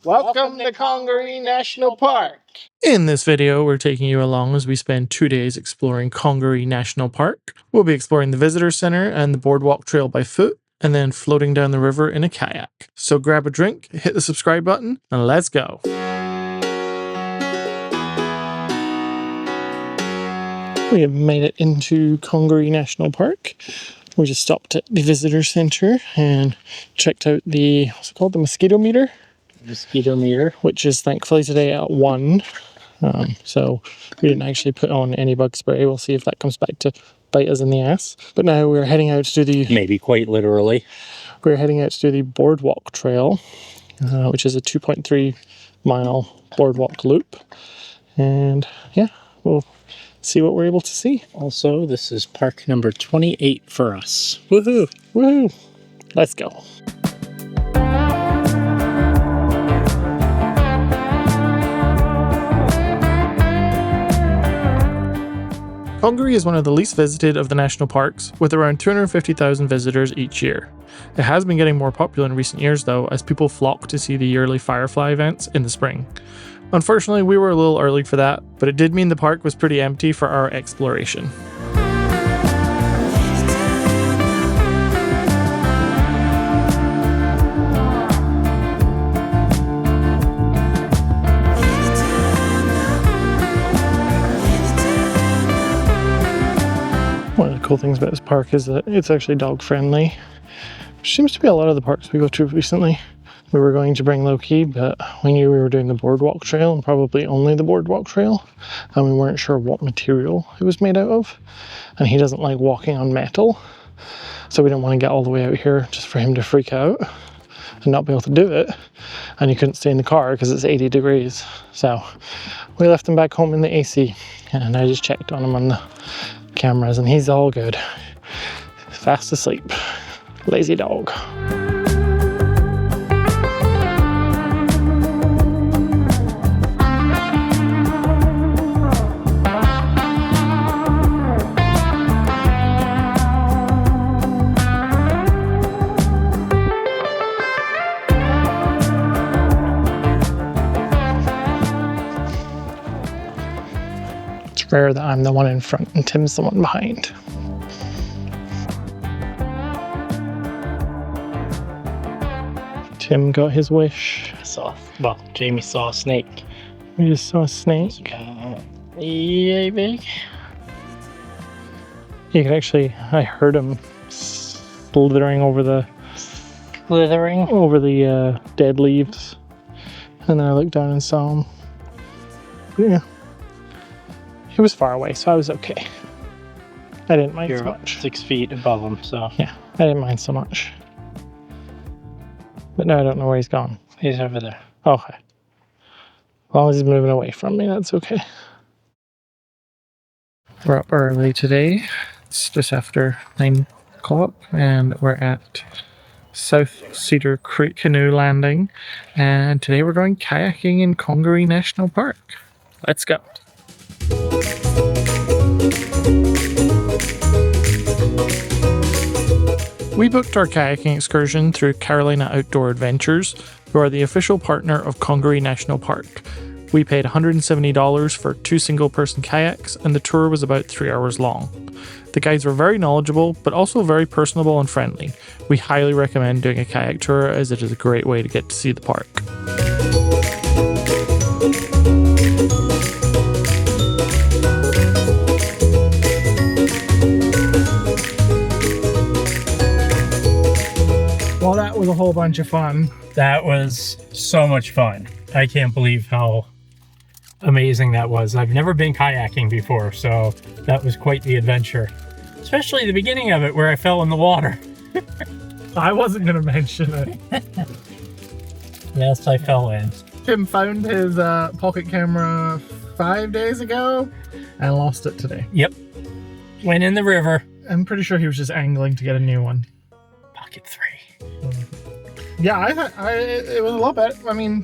Welcome to Congaree National Park. In this video, we're taking you along as we spend 2 days exploring Congaree National Park. We'll be exploring the visitor center and the boardwalk trail by foot, and then floating down the river in a kayak. So grab a drink, hit the subscribe button, and let's go. We have made it into Congaree National Park. We just stopped at the visitor center and checked out the, what's it called, the mosquito meter? Mosquito meter. Which is thankfully today at 1. So we didn't actually put on any bug spray. We'll see if that comes back to bite us in the ass. But now we're heading out to do the... Maybe quite literally. We're heading out to do the boardwalk trail, which is a 2.3 mile boardwalk loop. And yeah, we'll see what we're able to see. Also, this is park number 28 for us. Woohoo! Woohoo! Let's go. Congaree is one of the least visited of the national parks, with around 250,000 visitors each year. It has been getting more popular in recent years though, as people flock to see the yearly firefly events in the spring. Unfortunately, we were a little early for that, but it did mean the park was pretty empty for our exploration. One of the cool things about this park is that it's actually dog friendly, which seems to be a lot of the parks we go to recently. We were going to bring Loki, but we knew we were doing the boardwalk trail and probably only the boardwalk trail, and we weren't sure what material it was made out of, and he doesn't like walking on metal, so we didn't want to get all the way out here just for him to freak out and not be able to do it, and he couldn't stay in the car because it's 80 degrees. So we left him back home in the AC, and I just checked on him on the cameras and he's all good. Fast asleep. Lazy dog. It's rare that I'm the one in front and Tim's the one behind. Tim got his wish. Jamie saw a snake. We just saw a snake. Yay big. You can actually, I heard him slithering over the dead leaves, and then I looked down and saw him. But yeah. He was far away, so I was okay. I didn't mind so much. 6 feet above him, so. Yeah, I didn't mind so much. But now I don't know where he's gone. He's over there. Okay. As long as he's moving away from me, that's okay. We're up early today. It's just after 9 o'clock, and we're at South Cedar Creek Canoe Landing. And today we're going kayaking in Congaree National Park. Let's go. We booked our kayaking excursion through Carolina Outdoor Adventures, who are the official partner of Congaree National Park. We paid $170 for 2 single-person kayaks, and the tour was about 3 hours long. The guides were very knowledgeable, but also very personable and friendly. We highly recommend doing a kayak tour, as it is a great way to get to see the park. Well, that was a whole bunch of fun. That was so much fun. I can't believe how amazing that was. I've never been kayaking before, so that was quite the adventure. Especially the beginning of it where I fell in the water. I wasn't going to mention it. Yes, I fell in. Tim found his pocket camera 5 days ago and lost it today. Yep. Went in the river. I'm pretty sure he was just angling to get a new one. Pocket 3. Yeah, I thought it was a lot better. I mean,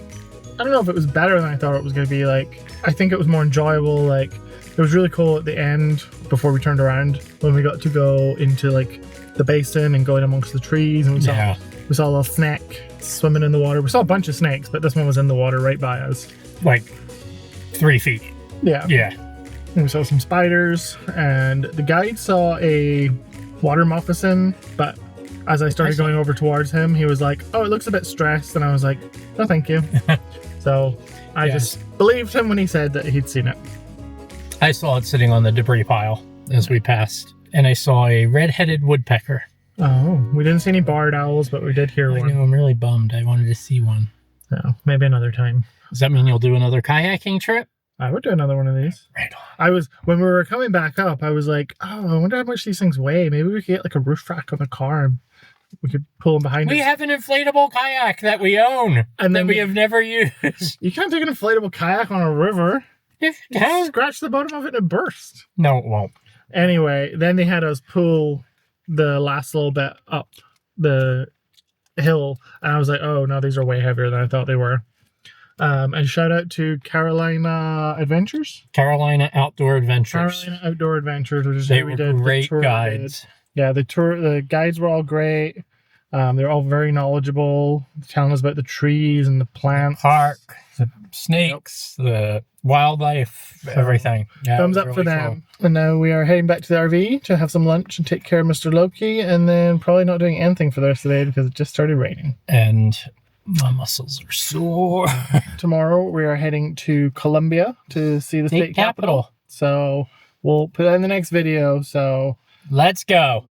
I don't know if it was better than I thought it was going to be. Like, I think it was more enjoyable. Like, it was really cool at the end before we turned around when we got to go into like the basin and go in amongst the trees, and we saw We saw a little snake swimming in the water. We saw a bunch of snakes, but this one was in the water right by us. Like 3 feet. Yeah. Yeah. And we saw some spiders, and the guide saw a water moccasin, but as I started going over towards him, he was like, oh, it looks a bit stressed, and I was like, no, thank you. So I just believed him when he said that he'd seen it. I saw it sitting on the debris pile as we passed, and I saw a red-headed woodpecker. Oh, we didn't see any barred owls, but we did hear I one. know, I'm really bummed. I wanted to see one. So maybe another time. Does that mean you'll do another kayaking trip? I would do another one of these. Right on. When we were coming back up, I was like, oh, I wonder how much these things weigh. Maybe we could get like a roof rack on the car and we could pull them behind us. We have an inflatable kayak that we own And then that we have never used. You can't take an inflatable kayak on a river. If it has- Scratch the bottom of it and it burst. No, it won't. Anyway, then they had us pull the last little bit up the hill, and I was like, oh no, these are way heavier than I thought they were. And shout out to Carolina Adventures. Carolina Outdoor Adventures. Carolina Outdoor Adventures, which is They who we were did the great tour guides. with. Yeah, the guides were all great. They're all very knowledgeable, telling us about the trees and the plants. Park, the snakes, the wildlife, everything. Yeah, Thumbs it up was for really them. cool. And now we are heading back to the RV to have some lunch and take care of Mr. Loki, and then probably not doing anything for the rest of the day because it just started raining. And my muscles are sore. Tomorrow we are heading to Columbia to see the state capitol. So we'll put that in the next video. So Let's go.